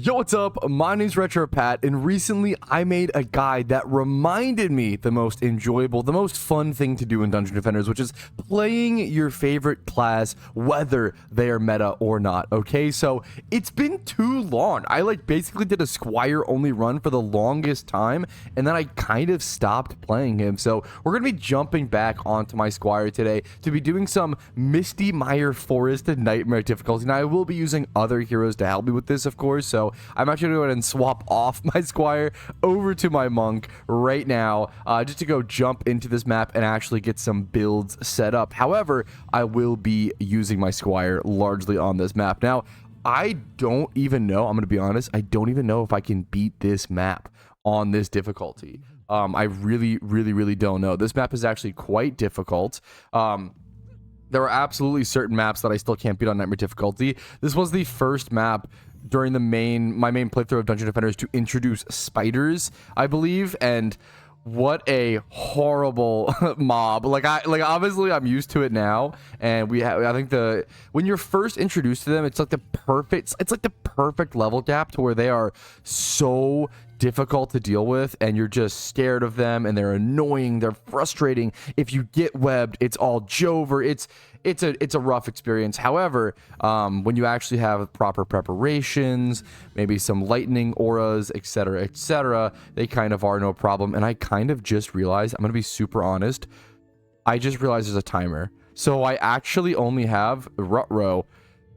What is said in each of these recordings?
Yo, what's up? My name's Retro Pat, and recently I made a guide that reminded me the most enjoyable, the most fun thing to do in Dungeon Defenders, which is playing your favorite class, whether they are meta or not. Okay, so it's been too long. I basically did a Squire only run for the longest time, and then I kind of stopped playing him. So we're gonna be jumping back onto my Squire today to be doing some Mistymire Forested Nightmare difficulty. Now I will be using other heroes to help me with this, of course. So I'm actually going to go ahead and swap off my Squire over to my Monk right now, just to go jump into this map and actually get some builds set up. However, I will be using my Squire largely on this map. Now, I don't even know, I'm going to be honest, I don't even know if I can beat this map on this difficulty. I really don't know. This map is actually quite difficult. There are absolutely certain maps that I still can't beat on Nightmare difficulty. This was the first map during my main playthrough of Dungeon Defenders to introduce spiders, I believe, and what a horrible mob. Obviously I'm used to it now, and I think when you're first introduced to them, it's like the perfect level gap to where they are so difficult to deal with, and you're just scared of them, and they're annoying, they're frustrating. If you get webbed, it's all Jover. It's a rough experience. However, when you actually have proper preparations, maybe some lightning auras, etc., they kind of are no problem. And I kind of just realized, I'm gonna be super honest, I just realized there's a timer. So I actually only have Rutro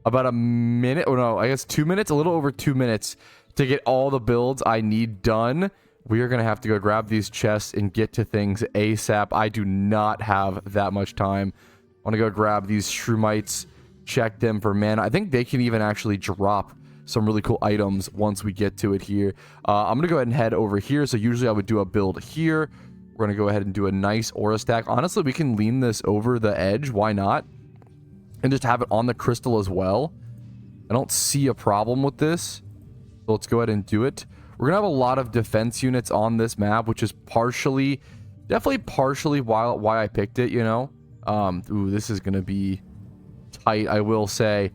about a minute, or no, I guess 2 minutes, a little over 2 minutes to get all the builds I need done. We are going to have to go grab these chests and get to things ASAP. I do not have that much time. I want to go grab these Shroomites, check them for mana. I think they can even actually drop some really cool items once we get to it here. I'm going to go ahead and head over here. So usually I would do a build here. We're going to go ahead and do a nice aura stack. Honestly, we can lean this over the edge. Why not? And just have it on the crystal as well. I don't see a problem with this. So let's go ahead and do it. We're going to have a lot of defense units on this map, which is definitely partially why I picked it, you know. Ooh, this is going to be tight, I will say.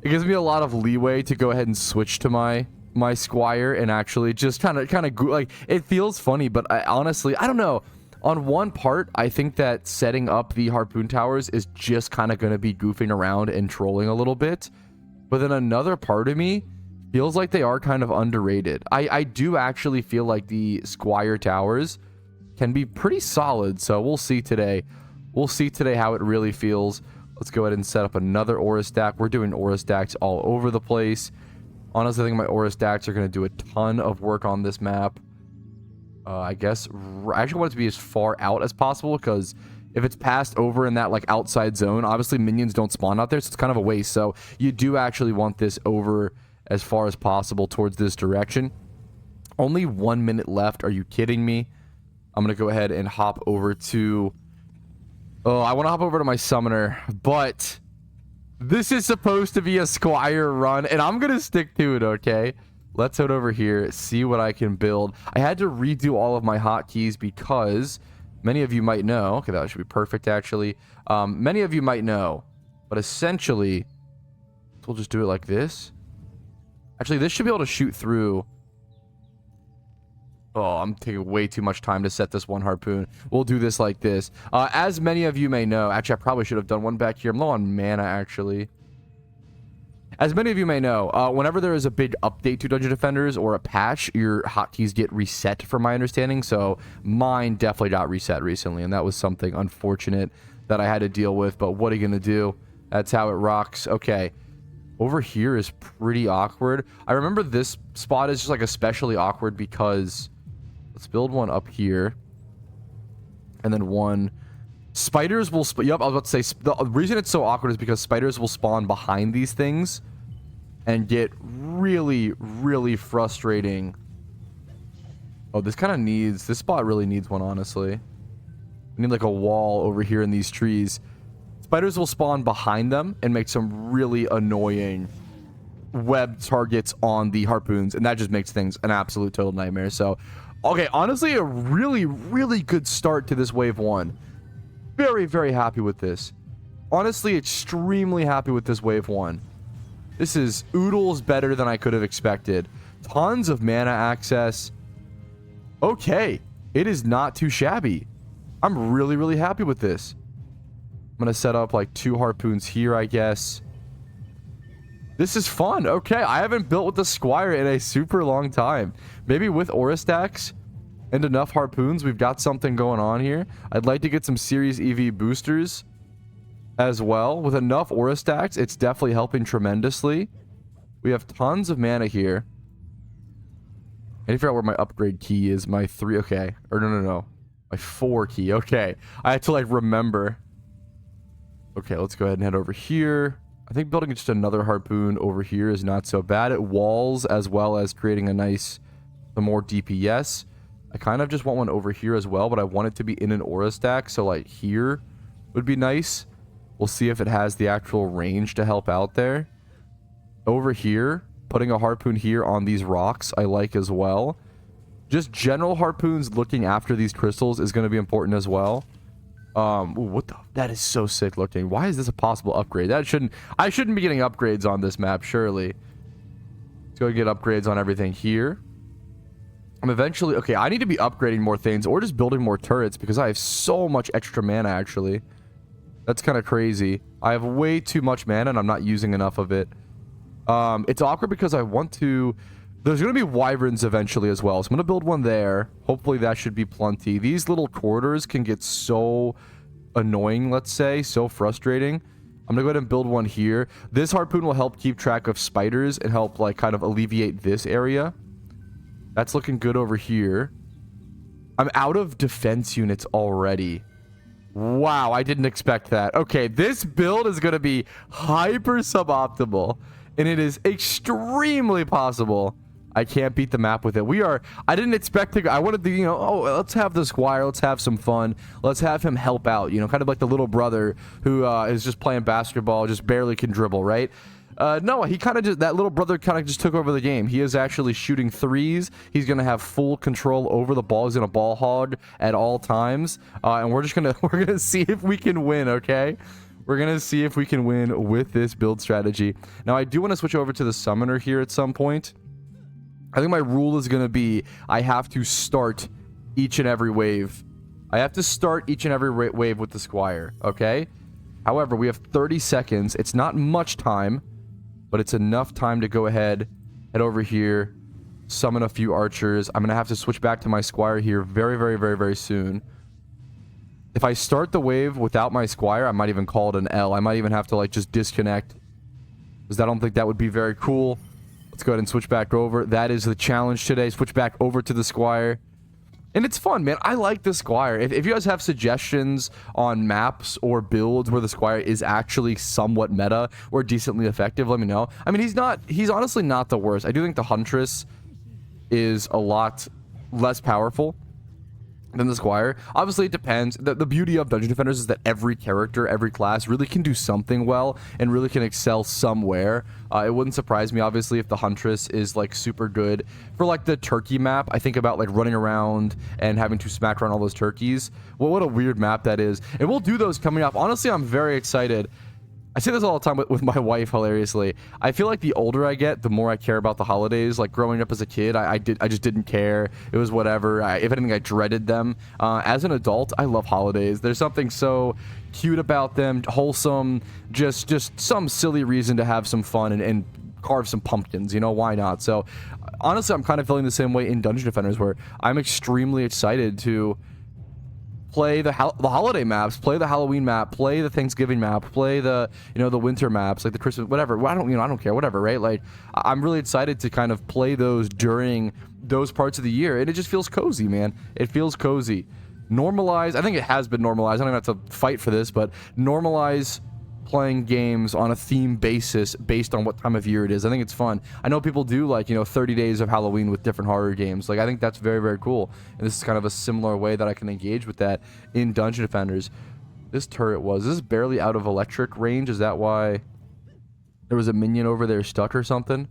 It gives me a lot of leeway to go ahead and switch to my Squire and actually just kind of like, it feels funny, but honestly, I don't know. On one part, I think that setting up the harpoon towers is just kind of going to be goofing around and trolling a little bit. But then another part of me feels like they are kind of underrated. I do actually feel like the Squire towers can be pretty solid, so we'll see today. We'll see today how it really feels. Let's go ahead and set up another aura stack. We're doing aura stacks all over the place. Honestly, I think my aura stacks are going to do a ton of work on this map. I guess I actually want it to be as far out as possible, because if it's passed over in that outside zone, obviously minions don't spawn out there, so it's kind of a waste. So you do actually want this over as far as possible towards this direction. Only 1 minute left. Are you kidding me? I'm gonna go ahead and hop over to I want to hop over to my summoner, but this is supposed to be a Squire run, and I'm gonna stick to it. Okay, let's head over here, see what I can build. I had to redo all of my hotkeys because many of you might know, okay, that should be perfect actually. Many of you might know, but essentially we'll just do it like this. Actually, this should be able to shoot through. Oh, I'm taking way too much time to set this one harpoon. We'll do this like this. As many of you may know, actually, I probably should have done one back here. I'm low on mana, actually. As many of you may know, whenever there is a big update to Dungeon Defenders or a patch, your hotkeys get reset, from my understanding. So mine definitely got reset recently, and that was something unfortunate that I had to deal with. But what are you going to do? That's how it rocks. Okay. Over here is pretty awkward. I remember this spot is just especially awkward because let's build one up here. And then one. Spiders will yep, I was about to say, the reason it's so awkward is because spiders will spawn behind these things and get really frustrating. Oh, this spot really needs one, honestly. We need a wall over here in these trees. Spiders will spawn behind them and make some really annoying web targets on the harpoons, and that just makes things an absolute total nightmare. So, okay, honestly, a really good start to this wave 1. Very happy with this. Honestly, extremely happy with this wave 1. This is oodles better than I could have expected. Tons of mana access. Okay. It is not too shabby. I'm really, really happy with this. I'm going to set up like 2 harpoons here, I guess. This is fun. Okay, I haven't built with the Squire in a super long time. Maybe with Aura stacks and enough harpoons, we've got something going on here. I'd like to get some Series EV boosters as well. With enough Aura stacks, it's definitely helping tremendously. We have tons of mana here. I need to figure out where my upgrade key is. My 3, okay. Or no. My 4 key, okay. I had to like remember. Okay, let's go ahead and head over here. I think building just another harpoon over here is not so bad. It walls as well as creating a nice, the more DPS. I kind of just want one over here as well, but I want it to be in an aura stack. So like here would be nice. We'll see if it has the actual range to help out there. Over here, putting a harpoon here on these rocks, I like as well. Just general harpoons looking after these crystals is going to be important as well. Ooh, what the? That is so sick looking. Why is this a possible upgrade? I shouldn't be getting upgrades on this map, surely. Let's go get upgrades on everything here. I'm eventually... Okay, I need to be upgrading more things or just building more turrets because I have so much extra mana, actually. That's kind of crazy. I have way too much mana and I'm not using enough of it. It's awkward because I want to... There's going to be wyverns eventually as well. So I'm going to build one there. Hopefully that should be plenty. These little corridors can get so annoying, let's say. So frustrating. I'm going to go ahead and build one here. This harpoon will help keep track of spiders and help like kind of alleviate this area. That's looking good over here. I'm out of defense units already. Wow, I didn't expect that. Okay, this build is going to be hyper suboptimal. And it is extremely possible I can't beat the map with it. I didn't expect to, I wanted to, you know, oh, let's have the Squire, let's have some fun. Let's have him help out, you know, kind of like the little brother who is just playing basketball, just barely can dribble, right? No, he kind of just, that little brother kind of just took over the game. He is actually shooting threes. He's going to have full control over the ball. He's going to ball hog at all times. And we're going to see if we can win, okay? We're going to see if we can win with this build strategy. Now, I do want to switch over to the summoner here at some point. I think my rule is going to be I have to start each and every wave. I have to start each and every wave with the Squire, okay? However, we have 30 seconds. It's not much time, but it's enough time to go ahead, head over here, summon a few archers. I'm going to have to switch back to my Squire here very, very, very, very soon. If I start the wave without my Squire, I might even call it an L. I might even have to like just disconnect because I don't think that would be very cool. Let's go ahead and switch back over. That is the challenge today. Switch back over to the Squire. And it's fun, man. I like the Squire. If you guys have suggestions on maps or builds where the Squire is actually somewhat meta or decently effective, let me know. I mean, he's honestly not the worst. I do think the Huntress is a lot less powerful than the Squire. Obviously, it depends. The beauty of Dungeon Defenders is that every character, every class really can do something well and really can excel somewhere. It wouldn't surprise me, obviously, if the Huntress is like super good. For like the turkey map, I think about like running around and having to smack around all those turkeys. Well, what a weird map that is. And we'll do those coming up. Honestly, I'm very excited. I say this all the time with my wife, hilariously. I feel like the older I get, the more I care about the holidays. Like growing up as a kid, I just didn't care. It was whatever. If anything, I dreaded them. As an adult, I love holidays. There's something so cute about them, wholesome, just some silly reason to have some fun and carve some pumpkins. You know, why not? So honestly, I'm kind of feeling the same way in Dungeon Defenders, where I'm extremely excited to play the holiday maps, play the Halloween map, play the Thanksgiving map, play the, you know, the winter maps, like the Christmas, whatever. I don't care, whatever, right? Like, I'm really excited to kind of play those during those parts of the year, and it just feels cozy, man. It feels cozy. Normalize, I think it has been normalized. I don't even have to fight for this, but normalize playing games on a theme basis based on what time of year it is. I think it's fun. I know people do like, you know, 30 days of Halloween with different horror games. Like, I think that's very, very cool. And this is kind of a similar way that I can engage with that in Dungeon Defenders. This turret this is barely out of electric range. Is that why there was a minion over there stuck or something?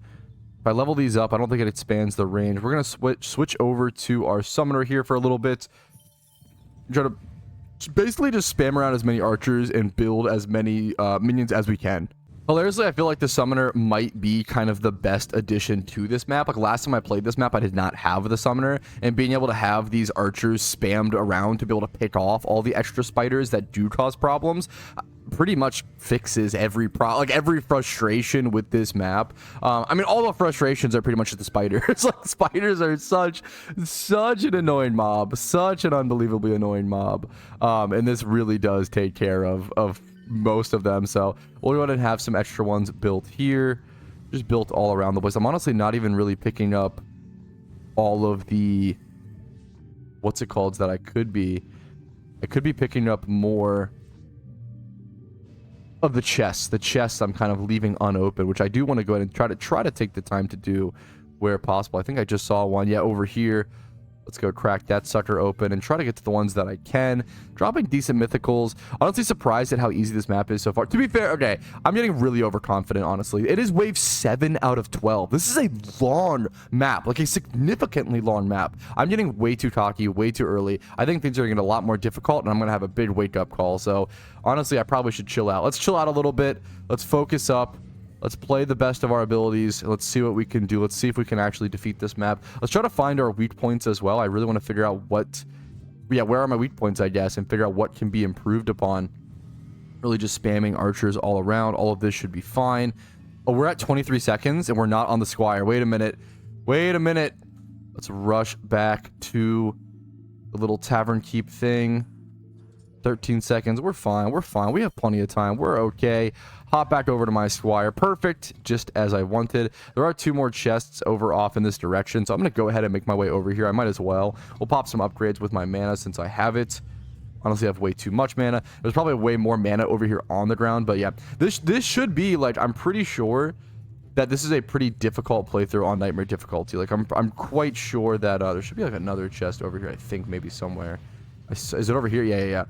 If I level these up, I don't think it expands the range. We're going to switch over to our summoner here for a little bit. Try to basically just spam around as many archers and build as many minions as we can. Hilariously, I feel like the summoner might be kind of the best addition to this map. Like last time I played this map, I did not have the summoner, and being able to have these archers spammed around to be able to pick off all the extra spiders that do cause problems pretty much fixes every every frustration with this map. I mean, all the frustrations are pretty much the spiders. Like spiders are such an annoying mob, such an unbelievably annoying mob, and this really does take care of most of them. So we'll go ahead and have some extra ones built here, just built all around the place. I'm honestly not even really picking up all of the what's it called that I could be picking up more of the chests. The chests I'm kind of leaving unopened, which I do want to go ahead and try to take the time to do where possible. I think I just saw one, yeah, over here. Let's go crack that sucker open and try to get to the ones that I can. Dropping decent mythicals. Honestly surprised at how easy this map is so far. To be fair, okay, I'm getting really overconfident, honestly. It is wave 7 out of 12. This is a long map, like a significantly long map. I'm getting way too cocky, way too early. I think things are going to get a lot more difficult, and I'm going to have a big wake-up call. So, honestly, I probably should chill out. Let's chill out a little bit. Let's focus up. Let's play the best of our abilities. Let's see what we can do. Let's see if we can actually defeat this map. Let's try to find our weak points as well. I really want to figure out where are my weak points, I guess, and figure out what can be improved upon. Really just spamming archers all around. All of this should be fine. Oh, we're at 23 seconds, and we're not on the Squire. Wait a minute. Wait a minute. Let's rush back to the little tavern keep thing. 13 seconds. We're fine. We're fine. We have plenty of time. We're okay. Hop back over to my Squire. Perfect. Just as I wanted. There are 2 more chests over off in this direction, so I'm going to go ahead and make my way over here. I might as well. We'll pop some upgrades with my mana since I have it. Honestly, I have way too much mana. There's probably way more mana over here on the ground, but yeah. This should be, like, I'm pretty sure that this is a pretty difficult playthrough on Nightmare difficulty. Like, I'm quite sure that there should be, like, another chest over here, I think, maybe somewhere. Is it over here? Yeah.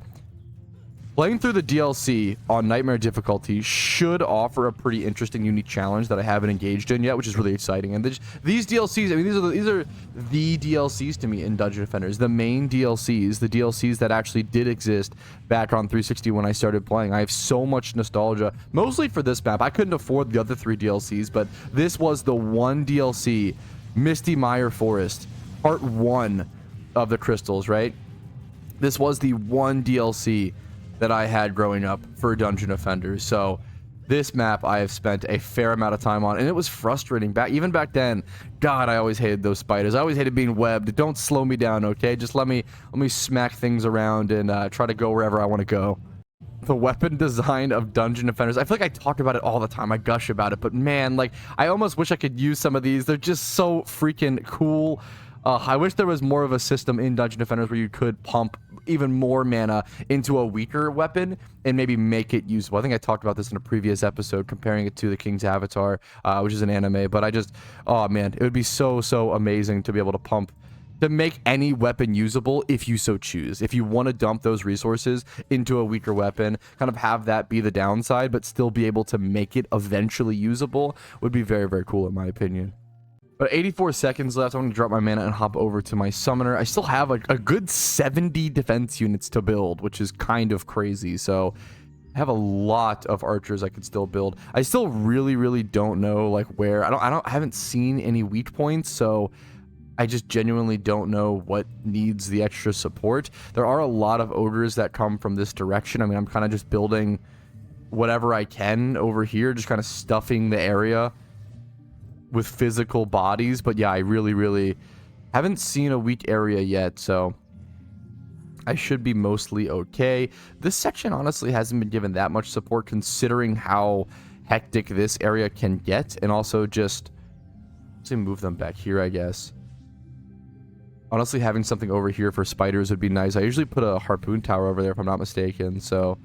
Playing through the DLC on Nightmare difficulty should offer a pretty interesting, unique challenge that I haven't engaged in yet, which is really exciting. And these DLCs, I mean, these are the DLCs to me in Dungeon Defenders. The main DLCs, the DLCs that actually did exist back on 360 when I started playing. I have so much nostalgia, mostly for this map. I couldn't afford the other 3 DLCs, but this was the one DLC, Mistymire Forest, part 1 of the Crystals, right? This was the one DLC that I had growing up for Dungeon Defenders. So this map I have spent a fair amount of time on, and it was frustrating even back then. God, I always hated those spiders. I always hated being webbed. Don't slow me down, okay? Just let me smack things around and try to go wherever I want to go. The weapon design of Dungeon Defenders, I feel like I talk about it all the time. I gush about it, but man, like, I almost wish I could use some of these. They're just so freaking cool. I wish there was more of a system in Dungeon Defenders where you could pump even more mana into a weaker weapon and maybe make it usable. I think I talked about this in a previous episode, comparing it to the King's Avatar, which is an anime. But oh man, it would be so amazing to be able to make any weapon usable if you so choose. If you want to dump those resources into a weaker weapon, kind of have that be the downside, but still be able to make it eventually usable, would be very cool in my opinion. But 84 seconds left. I'm going to drop my mana and hop over to my summoner. I still have a good 70 defense units to build, which is kind of crazy. So I have a lot of archers I could still build. I still really don't know, like, where. I haven't seen any weak points, so I just genuinely don't know what needs the extra support. There are a lot of ogres that come from this direction. I mean, I'm kind of just building whatever I can over here, just kind of stuffing the area with physical bodies. But yeah, I really haven't seen a weak area yet, so I should be mostly okay. This section honestly hasn't been given that much support considering how hectic this area can get, and also just move them back here, I guess. Honestly, having something over here for spiders would be nice. I usually put a harpoon tower over there if I'm not mistaken, so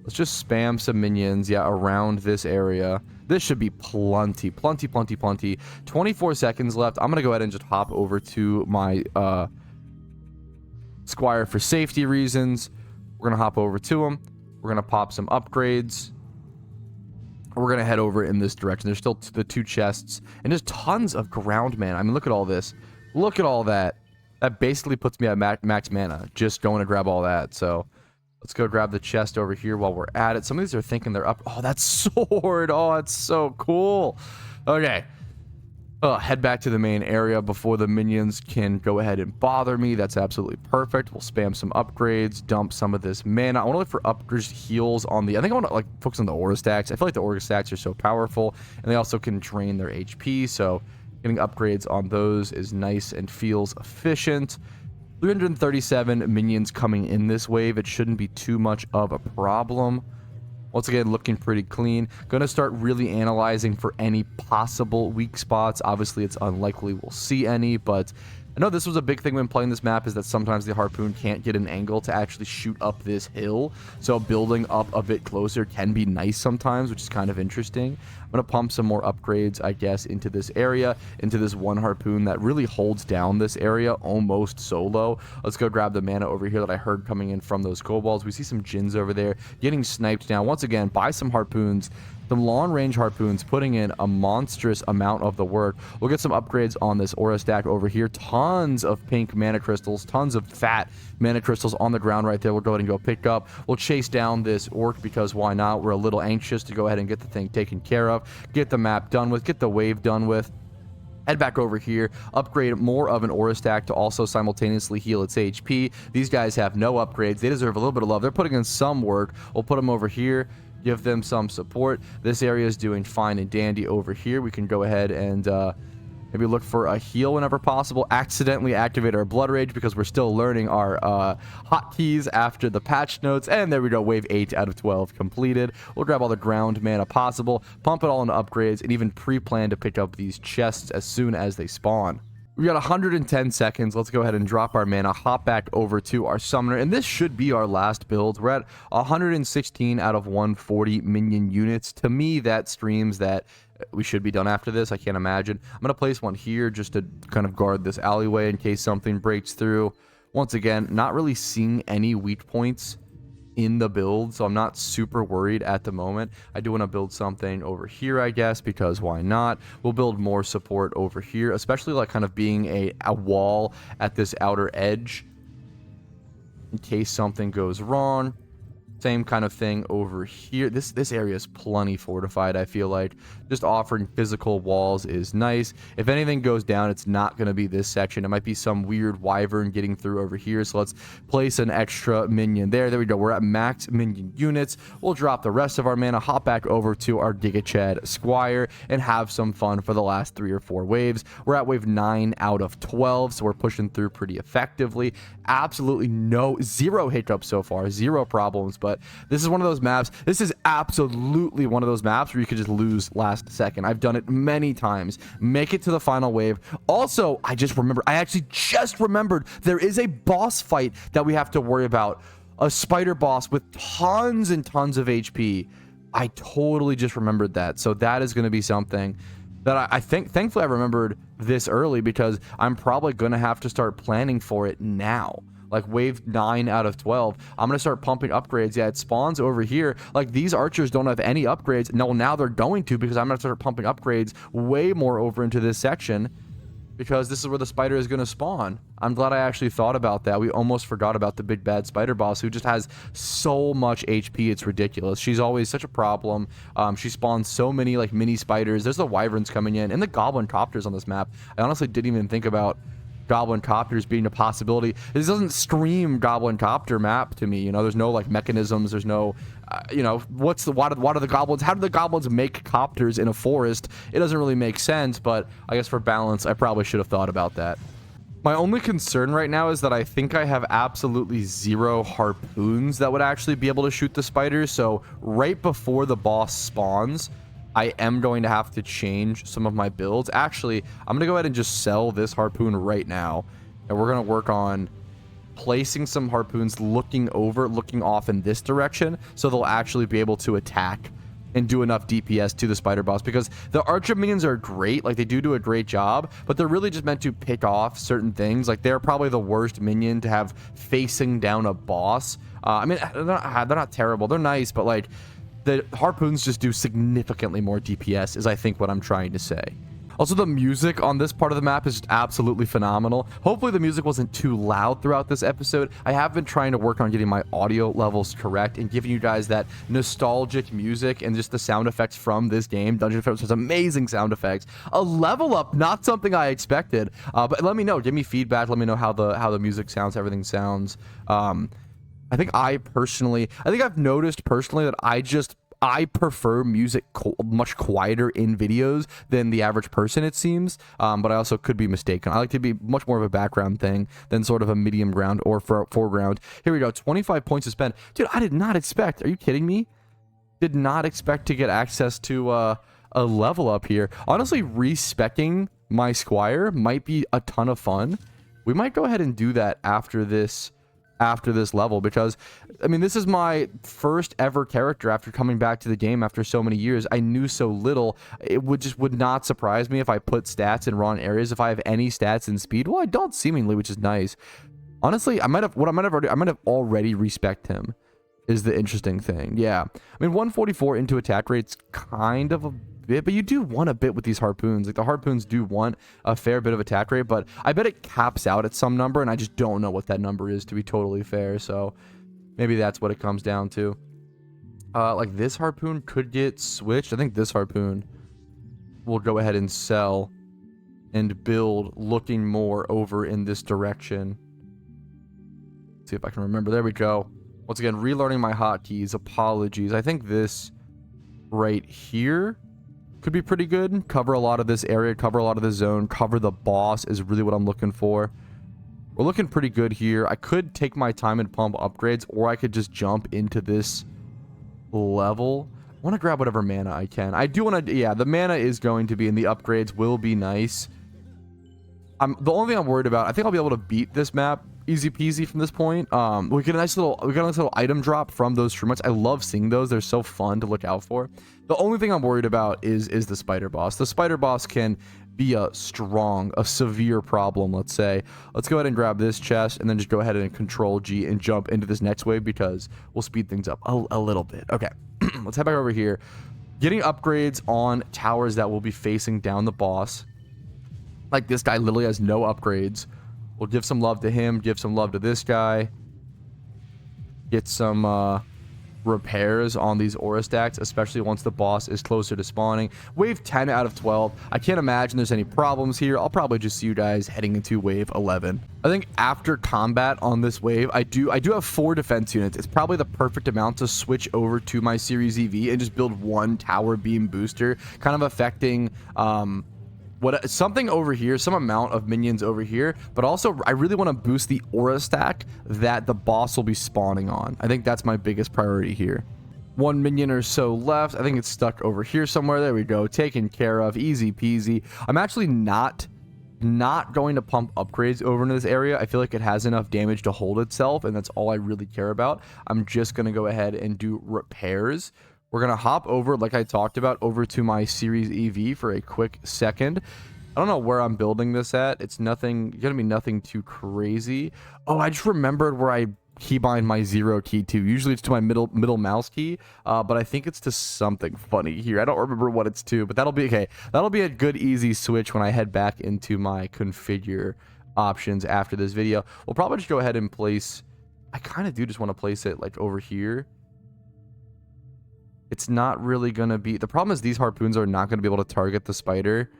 let's just spam some minions, yeah, around this area. This should be plenty. 24 seconds left. I'm going to go ahead and just hop over to my Squire for safety reasons. We're going to hop over to him. We're going to pop some upgrades. We're going to head over in this direction. There's still the 2 chests. And there's tons of ground mana. I mean, look at all this. Look at all that. That basically puts me at max mana. Just going to grab all that. So Let's go grab the chest over here while we're at it. Some of these are thinking they're up. Oh, that sword. Oh, it's so cool. Okay. Head back to the main area before the minions can go ahead and bother me. That's absolutely perfect. We'll spam some upgrades, dump some of this mana. I want to look for upgrades, heals on the... I think I want to like focus on the aura stacks. I feel like the aura stacks are so powerful, and they also can drain their HP, so getting upgrades on those is nice and feels efficient. 337 minions coming in this wave. It shouldn't be too much of a problem. Once again, looking pretty clean. Gonna start really analyzing for any possible weak spots. Obviously, it's unlikely we'll see any, but I know this was a big thing when playing this map, is that sometimes the harpoon can't get an angle to actually shoot up this hill. So building up a bit closer can be nice sometimes, which is kind of interesting. I'm going to pump some more upgrades, I guess, into this area, into this one harpoon that really holds down this area almost solo. Let's go grab the mana over here that I heard coming in from those kobolds. We see some djinns over there getting sniped now. Once again, buy some harpoons. Some long-range harpoons putting in a monstrous amount of the work. We'll get some upgrades on this aura stack over here. Tons of pink mana crystals, tons of fat mana crystals on the ground right there. We'll go ahead and go pick up. We'll chase down this orc because why not? We're a little anxious to go ahead and get the thing taken care of, get the map done with, get the wave done with. Head back over here, upgrade more of an aura stack to also simultaneously heal its HP. These guys have no upgrades. They deserve a little bit of love. They're putting in some work. We'll put them over here, give them some support. This area is doing fine and dandy over here. We can go ahead and maybe look for a heal whenever possible. Accidentally activate our blood rage because we're still learning our hotkeys after the patch notes. And there we go, wave 8 out of 12 completed. We'll grab all the ground mana possible, pump it all into upgrades, and even pre-plan to pick up these chests as soon as they spawn. We got 110 seconds. Let's go ahead and drop our mana, hop back over to our summoner, and this should be our last build. We're at 116 out of 140 minion units. To me, that screams that we should be done after this. I can't imagine. I'm going to place one here just to kind of guard this alleyway in case something breaks through. Once again, not really seeing any weak points in the build, so I'm not super worried at the moment. I do want to build something over here, I guess, because why not? We'll build more support over here, especially like kind of being a wall at this outer edge in case something goes wrong. Same kind of thing over here. This area is plenty fortified, I feel like. Just offering physical walls is nice. If anything goes down, it's not going to be this section. It might be some weird wyvern getting through over here. So let's place an extra minion there. There we go. We're at max minion units. We'll drop the rest of our mana, hop back over to our Giga Chad Squire, and have some fun for the last 3 or 4 waves. We're at wave 9 out of 12, so we're pushing through pretty effectively. Absolutely zero hiccups so far, zero problems, but this is one of those maps. This is absolutely one of those maps where you could just lose last second. I've done it many times. Make it to the final wave. Also, I actually just remembered there is a boss fight that we have to worry about. A spider boss with tons and tons of HP. I totally just remembered that. So that is going to be something that I think, thankfully I remembered this early, because I'm probably going to have to start planning for it now. Like wave 9 out of 12, I'm going to start pumping upgrades. Yeah, it spawns over here. Like these archers don't have any upgrades. No, now they're going to, because I'm going to start pumping upgrades way more over into this section, because this is where the spider is going to spawn. I'm glad I actually thought about that. We almost forgot about the big bad spider boss, who just has so much HP. It's ridiculous. She's always such a problem. She spawns so many like mini spiders. There's the wyverns coming in, and the goblin copters on this map. I honestly didn't even think about goblin copters being a possibility. This doesn't scream goblin copter map to me. You know, there's no like mechanisms. There's no you know, why do the goblins, how do the goblins make copters in a forest? It doesn't really make sense, but I guess for balance, I probably should have thought about that. My only concern right now is that I think I have absolutely zero harpoons that would actually be able to shoot the spiders. So right before the boss spawns, I am going to have to change some of my builds. Actually, I'm going to go ahead and just sell this harpoon right now. And we're going to work on placing some harpoons looking off in this direction, so they'll actually be able to attack and do enough DPS to the spider boss. Because the archer minions are great, like they do a great job, but they're really just meant to pick off certain things. Like they're probably the worst minion to have facing down a boss. I mean, they're not terrible, they're nice, but like the harpoons just do significantly more DPS, is I think what I'm trying to say. Also, the music on this part of the map is just absolutely phenomenal. Hopefully the music wasn't too loud throughout this episode. I have been trying to work on getting my audio levels correct and giving you guys that nostalgic music and just the sound effects from this game. Dungeon Defenders has amazing sound effects. A level up, not something I expected. But let me know. Give me feedback. Let me know how the music sounds, everything sounds. I think I've noticed personally that I prefer music much quieter in videos than the average person, it seems. But I also could be mistaken. I like to be much more of a background thing than sort of a medium ground or foreground. Here we go. 25 points to spend. Dude, I did not expect. Are you kidding me? Did not expect to get access to a level up here. Honestly, respecking my Squire might be a ton of fun. We might go ahead and do that after this level, because I mean, this is my first ever character after coming back to the game after so many years. I knew so little. It would not surprise me if I put stats in wrong areas. If I have any stats in speed, well, I don't seemingly, which is nice. Honestly, I might have already respect him is the interesting thing. Yeah, I mean, 144 into attack rate's kind of a bit, but you do want a bit with these harpoons. Like, the harpoons do want a fair bit of attack rate, but I bet it caps out at some number, and I just don't know what that number is, to be totally fair. So maybe that's what it comes down to. Like, this harpoon could get switched. I think this harpoon will go ahead and sell and build, looking more over in this direction. Let's see if I can remember. There we go. Once again, relearning my hotkeys. Apologies. I think this right here could be pretty good. Cover a lot of this area, cover a lot of the zone, cover the boss is really what I'm looking for. We're looking pretty good here. I could take my time and pump upgrades, or I could just jump into this level. I want to grab whatever mana I can. I do want to, yeah, the mana is going to be, and the upgrades will be nice. The only thing I'm worried about, I think I'll be able to beat this map easy peasy from this point. We got a nice little item drop from those shroom. I love seeing those. They're so fun to look out for. The only thing I'm worried about is the spider boss. The spider boss can be a severe problem, let's say. Let's go ahead and grab this chest and then just go ahead and control G and jump into this next wave, because we'll speed things up a little bit. Okay, let's head back over here. Getting upgrades on towers that will be facing down the boss. Like, this guy literally has no upgrades. We'll give some love to him, give some love to this guy. Get some repairs on these aura stacks, especially once the boss is closer to spawning. Wave 10 out of 12. I can't imagine there's any problems here. I'll probably just see you guys heading into wave 11. I think after combat on this wave, I do have 4 defense units. It's probably the perfect amount to switch over to my Series EV and just build one tower beam booster, kind of affecting something over here, some amount of minions over here, but also I really want to boost the aura stack that the boss will be spawning on. I think that's my biggest priority here. 1 minion or so left. I think it's stuck over here somewhere. There we go. Taken care of. Easy peasy. I'm actually not going to pump upgrades over into this area. I feel like it has enough damage to hold itself, and that's all I really care about. I'm just going to go ahead and do repairs. We're going to hop over, like I talked about, over to my Series EV for a quick second. I don't know where I'm building this at. It's going to be nothing too crazy. Oh, I just remembered where I keybind my 0 key to. Usually it's to my middle mouse key, but I think it's to something funny here. I don't remember what it's to, but that'll be okay. That'll be a good, easy switch when I head back into my configure options after this video. We'll probably just go ahead and place... I kind of do just want to place it, like, over here. It's not really going to be... The problem is these harpoons are not going to be able to target the spider.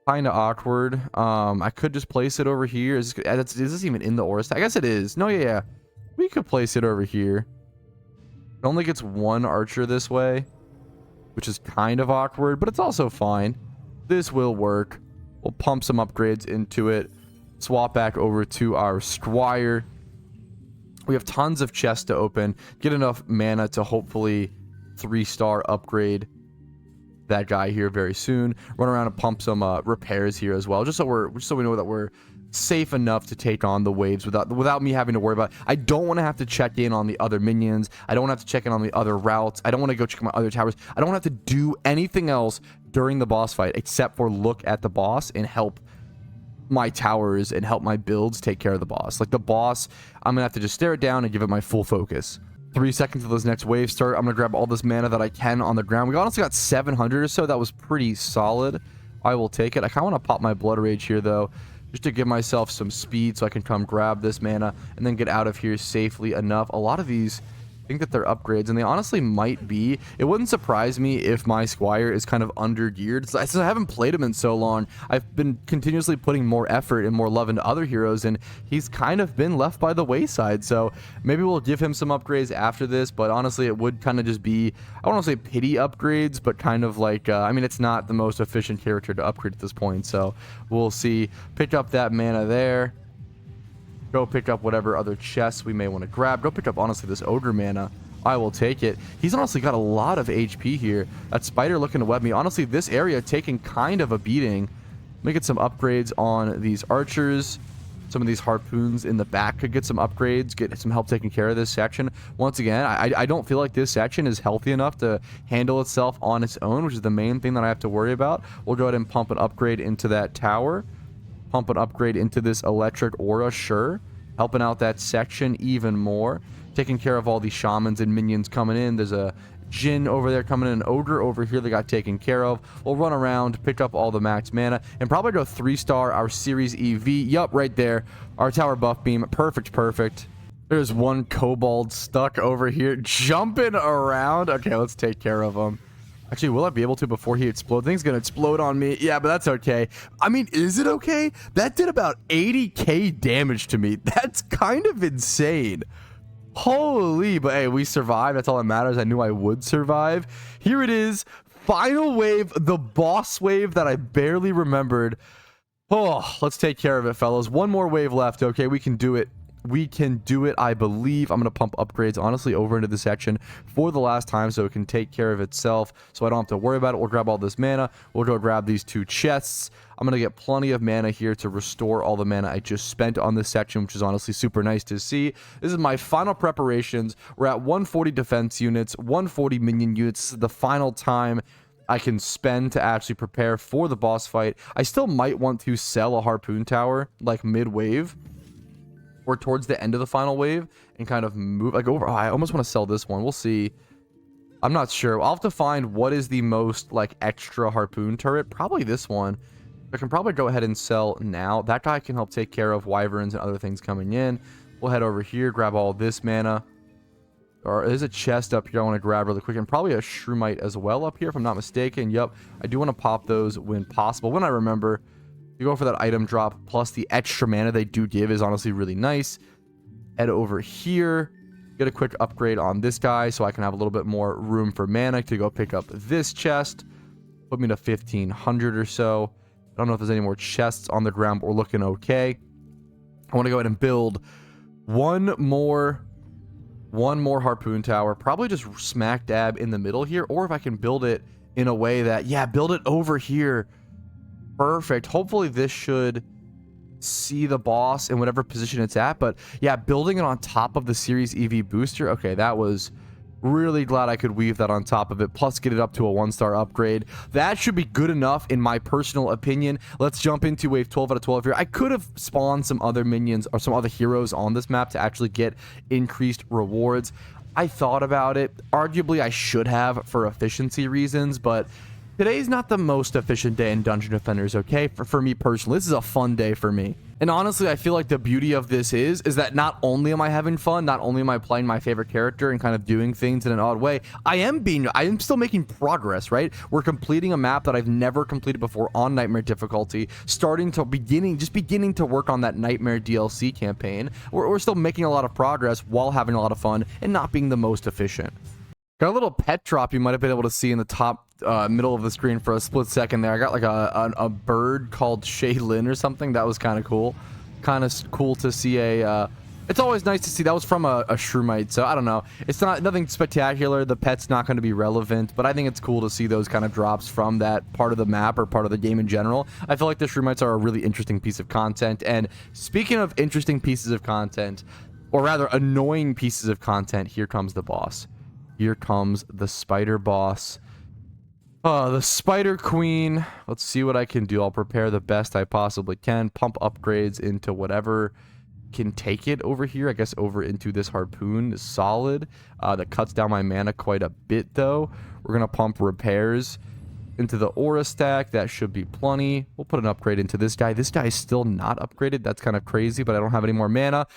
Kind of awkward. I could just place it over here. Is this even in the aura stack? I guess it is. No, yeah. We could place it over here. It only gets 1 archer this way, which is kind of awkward, but it's also fine. This will work. We'll pump some upgrades into it. Swap back over to our Squire. We have tons of chests to open. Get enough mana to hopefully 3-star upgrade that guy here very soon. Run around and pump some repairs here as well, just so we know that we're safe enough to take on the waves without me having to worry about it. I don't want to have to check in on the other minions. I don't want to have to check in on the other routes. I don't want to go check my other towers. I don't want to have to do anything else during the boss fight except for look at the boss and help my towers and help my builds take care of the boss. Like, the boss, I'm gonna have to just stare it down and give it my full focus. 3 seconds until this next wave start. I'm gonna grab all this mana that I can on the ground. We honestly got 700 or so. That was pretty solid. I will take it. I kind of want to pop my Blood Rage here, though, just to give myself some speed so I can come grab this mana and then get out of here safely enough. A lot of these, I think that they're upgrades, and they honestly might be. It wouldn't surprise me if my Squire is kind of under-geared. Since I haven't played him in so long, I've been continuously putting more effort and more love into other heroes, and he's kind of been left by the wayside. So maybe we'll give him some upgrades after this, but honestly, it would kind of just be, I don't want to say pity upgrades, but kind of like, I mean, it's not the most efficient character to upgrade at this point, so we'll see. Pick up that mana there. Go pick up whatever other chests we may want to grab. Go pick up, honestly, this Ogre mana. I will take it. He's honestly got a lot of HP here. That Spider looking to web me. Honestly, this area taking kind of a beating. Let me get some upgrades on these archers. Some of these harpoons in the back could get some upgrades, get some help taking care of this section. Once again, I don't feel like this section is healthy enough to handle itself on its own, which is the main thing that I have to worry about. We'll go ahead and pump an upgrade into that tower. Pump an upgrade into this electric aura, sure. Helping out that section even more. Taking care of all these shamans and minions coming in. There's a Jinn over there coming in, an Ogre over here that got taken care of. We'll run around, pick up all the max mana, and probably go 3-star our Series EV. Yup, right there. Our tower buff beam. Perfect, perfect. There's one kobold stuck over here, jumping around. Okay, let's take care of him. Actually, will I be able to before he explodes? I think he's going to explode on me. Yeah, but that's okay. I mean, is it okay? That did about 80k damage to me. That's kind of insane. Holy, but hey, we survived. That's all that matters. I knew I would survive. Here it is. Final wave, the boss wave that I barely remembered. Oh, let's take care of it, fellas. One more wave left. Okay, we can do it. We can do it, I believe. I'm going to pump upgrades, honestly, over into the section for the last time so it can take care of itself, so I don't have to worry about it. We'll grab all this mana. We'll go grab these 2 chests. I'm going to get plenty of mana here to restore all the mana I just spent on this section, which is honestly super nice to see. This is my final preparations. We're at 140 defense units, 140 minion units. This is the final time I can spend to actually prepare for the boss fight. I still might want to sell a harpoon tower, like mid-wave, or towards the end of the final wave, and kind of move like over. Oh, I almost want to sell this one. We'll see. I'm not sure. I'll have to find what is the most like extra harpoon turret. Probably this one. I can probably go ahead and sell now. That guy can help take care of wyverns and other things coming in. We'll head over here, grab all this mana. Or there's a chest up here I want to grab really quick, and probably a shroomite as well up here if I'm not mistaken. Yep, I do want to pop those when possible, when I remember. You go for that item drop, plus the extra mana they do give is honestly really nice. Head over here, get a quick upgrade on this guy so I can have a little bit more room for mana to go pick up this chest. Put me to 1500 or so. I don't know if there's any more chests on the ground, but we're looking okay. I want to go ahead and build one more harpoon tower, probably just smack dab in the middle here, or if I can build it in a way that, yeah, build it over here. Perfect. Hopefully this should see the boss in whatever position it's at, but yeah, building it on top of the Series EV booster. Okay, that was really glad I could weave that on top of it, plus get it up to a 1-star upgrade. That should be good enough in my personal opinion. Let's jump into wave 12 out of 12 here. I could have spawned some other minions or some other heroes on this map to actually get increased rewards. I thought about it. Arguably I should have for efficiency reasons, but today's not the most efficient day in Dungeon Defenders, okay? For me personally, this is a fun day for me. And honestly, I feel like the beauty of this is that not only am I having fun, not only am I playing my favorite character and kind of doing things in an odd way, I am still making progress, right? We're completing a map that I've never completed before on Nightmare difficulty, just beginning to work on that Nightmare DLC campaign. We're still making a lot of progress while having a lot of fun and not being the most efficient. Got a little pet drop you might have been able to see in the top middle of the screen for a split second there. I got like a bird called Shaylin or something. That was kind of cool. Kind of cool to see a... it's always nice to see. That was from a shroomite, so I don't know. It's nothing spectacular. The pet's not going to be relevant, but I think it's cool to see those kind of drops from that part of the map or part of the game in general. I feel like the shroomites are a really interesting piece of content. And speaking of interesting pieces of content, or rather annoying pieces of content, here comes the boss. Here comes the spider boss. The spider queen. Let's see what I can do. I'll prepare the best I possibly can. Pump upgrades into whatever can take it over here. I guess over into this harpoon. Solid. That cuts down my mana quite a bit, though. We're going to pump repairs into the aura stack. That should be plenty. We'll put an upgrade into this guy. This guy is still not upgraded. That's kind of crazy, but I don't have any more mana.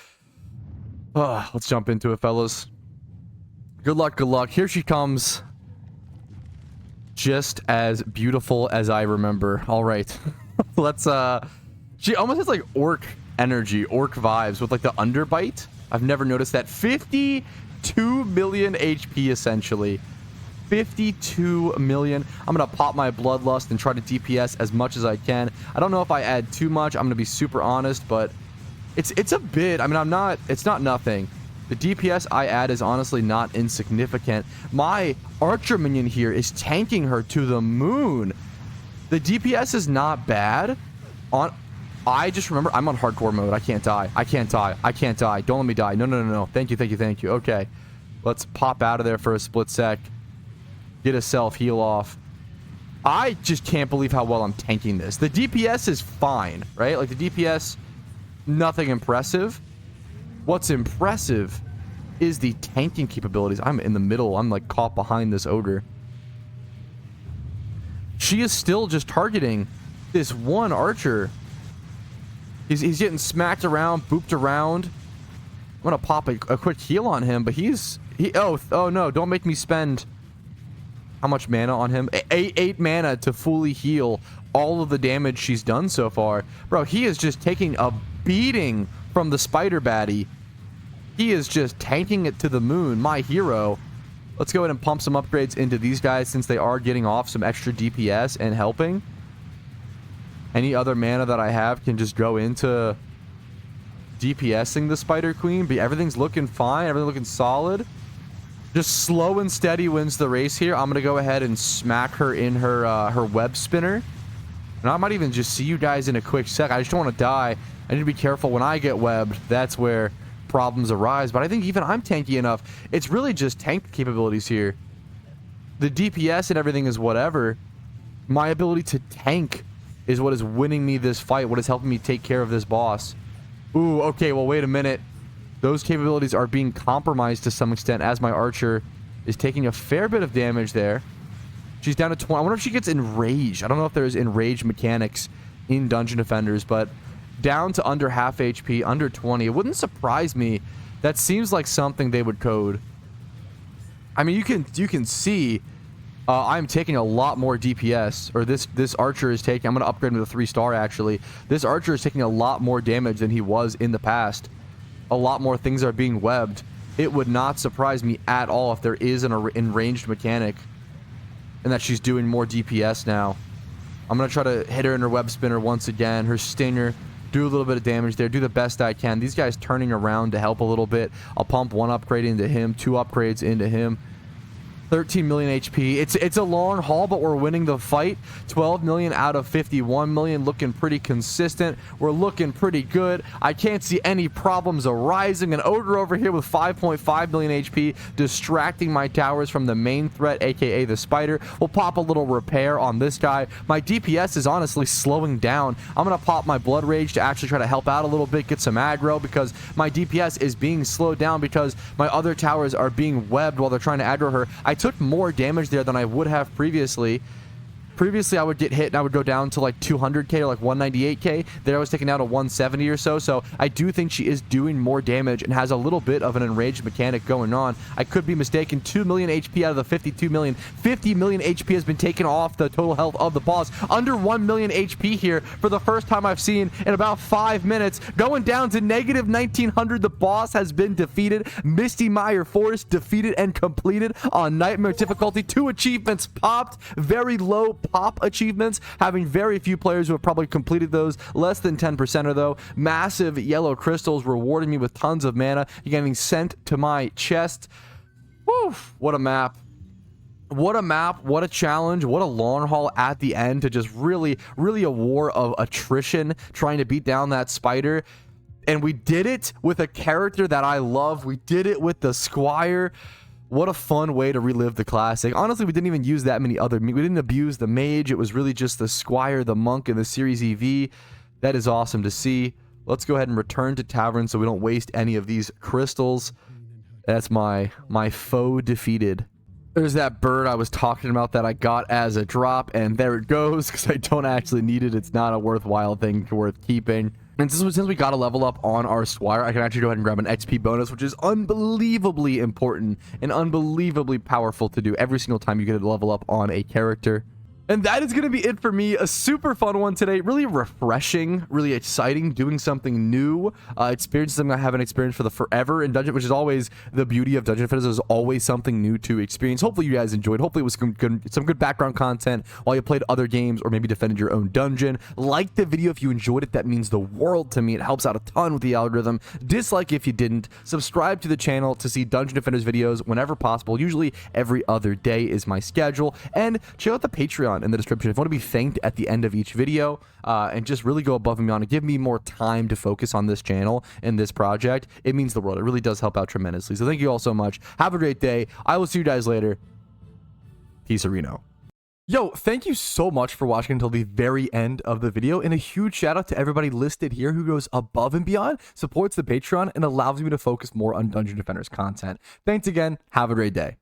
Let's jump into it, fellas. Good luck, good luck. Here she comes. Just as beautiful as I remember. All right. Let's, she almost has like orc energy, orc vibes with like the underbite. I've never noticed that. 52 million HP, essentially. 52 million. I'm going to pop my Bloodlust and try to DPS as much as I can. I don't know if I add too much. I'm going to be super honest, but it's a bit. I mean, it's not nothing. The DPS I add is honestly not insignificant. My archer minion here is tanking her to the moon. The DPS is not bad. I just remember I'm on hardcore mode. I can't die. I can't die. I can't die. Don't let me die. No, no, no, no. Thank you, thank you, thank you. Okay. Let's pop out of there for a split sec. Get a self heal off. I just can't believe how well I'm tanking this. The DPS is fine, right? Like the DPS, nothing impressive. What's impressive is the tanking capabilities. I'm in the middle. I'm like caught behind this ogre. She is still just targeting this one archer. He's getting smacked around, booped around. I'm gonna pop a quick heal on him, but oh no, don't make me spend how much mana on him? 8 mana to fully heal all of the damage she's done so far. Bro, he is just taking a beating from the spider baddie. He is just tanking it to the moon. My hero. Let's go ahead and pump some upgrades into these guys since they are getting off some extra DPS and helping. Any other mana that I have can just go into DPSing the Spider Queen. But everything's looking fine. Everything's looking solid. Just slow and steady wins the race here. I'm going to go ahead and smack her in her web spinner. And I might even just see you guys in a quick sec. I just don't want to die. I need to be careful when I get webbed. That's where problems arise. But I think even I'm tanky enough. It's really just tank capabilities here. The DPS and everything is whatever. My ability to tank is what is winning me this fight. What is helping me take care of this boss. Ooh, okay, well, wait a minute. Those capabilities are being compromised to some extent as my archer is taking a fair bit of damage there. She's down to 20. I wonder if she gets enraged. I don't know if there's enraged mechanics in Dungeon Defenders, but down to under half HP, under 20. It wouldn't surprise me. That seems like something they would code. I mean, you can see I'm taking a lot more DPS, or this archer is taking. I'm going to upgrade him to 3-star, actually. This archer is taking a lot more damage than he was in the past. A lot more things are being webbed. It would not surprise me at all if there is an enraged mechanic and that she's doing more DPS now. I'm going to try to hit her in her web spinner once again. Her stinger. Do a little bit of damage there. Do the best I can. These guys turning around to help a little bit. I'll pump 1 upgrade into him. 2 upgrades into him. 13 million HP. It's a long haul, but we're winning the fight. 12 million out of 51 million. Looking pretty consistent. We're looking pretty good. I can't see any problems arising. An ogre over here with 5.5 million HP distracting my towers from the main threat, aka the spider. We'll pop a little repair on this guy. My DPS is honestly slowing down. I'm going to pop my Blood Rage to actually try to help out a little bit, get some aggro, because my DPS is being slowed down because my other towers are being webbed while they're trying to aggro her. I took more damage there than I would have previously. Previously, I would get hit and I would go down to like 200k or like 198k. There I was taking down to 170 or so. So I do think she is doing more damage and has a little bit of an enraged mechanic going on. I could be mistaken. 2 million HP out of the 52 million. 50 million HP has been taken off the total health of the boss. Under 1 million HP here for the first time I've seen in about 5 minutes. Going down to negative 1900. The boss has been defeated. Mistymire Forest defeated and completed on Nightmare difficulty. 2 achievements popped. Very low pop achievements, having very few players who have probably completed those. Less than 10% though. Massive yellow crystals rewarding me with tons of mana, getting sent to my chest. Woo! What a map. What a map, what a challenge, what a long haul at the end to just really a war of attrition trying to beat down that spider. And we did it with a character that I love. We did it with the Squire. What a fun way to relive the classic. Honestly, we didn't even use that many other... We didn't abuse the mage. It was really just the Squire, the monk, and the Series EV. That is awesome to see. Let's go ahead and return to Tavern so we don't waste any of these crystals. That's my foe defeated. There's that bird I was talking about that I got as a drop, and there it goes because I don't actually need it. It's not a worthwhile thing worth keeping. And since we got a level up on our Squire, I can actually go ahead and grab an XP bonus, which is unbelievably important and unbelievably powerful to do every single time you get a level up on a character. And that is going to be it for me. A super fun one today. Really refreshing, really exciting, doing something new. Experiencing something I haven't experienced for the forever in Dungeon, which is always the beauty of Dungeon Defenders. There's always something new to experience. Hopefully you guys enjoyed. Hopefully it was some good background content while you played other games or maybe defended your own dungeon. Like the video if you enjoyed it. That means the world to me. It helps out a ton with the algorithm. Dislike if you didn't. Subscribe to the channel to see Dungeon Defenders videos whenever possible. Usually every other day is my schedule. And check out the Patreon in the description if you want to be thanked at the end of each video, and just really go above and beyond and give me more time to focus on this channel and this project. It means the world. It really does help out tremendously. So thank you all so much. Have a great day. I will see you guys later. Peace, Reno. Yo, thank you so much for watching until the very end of the video, and a huge shout out to everybody listed here who goes above and beyond, supports the Patreon, and allows me to focus more on Dungeon Defenders content. Thanks again. Have a great day.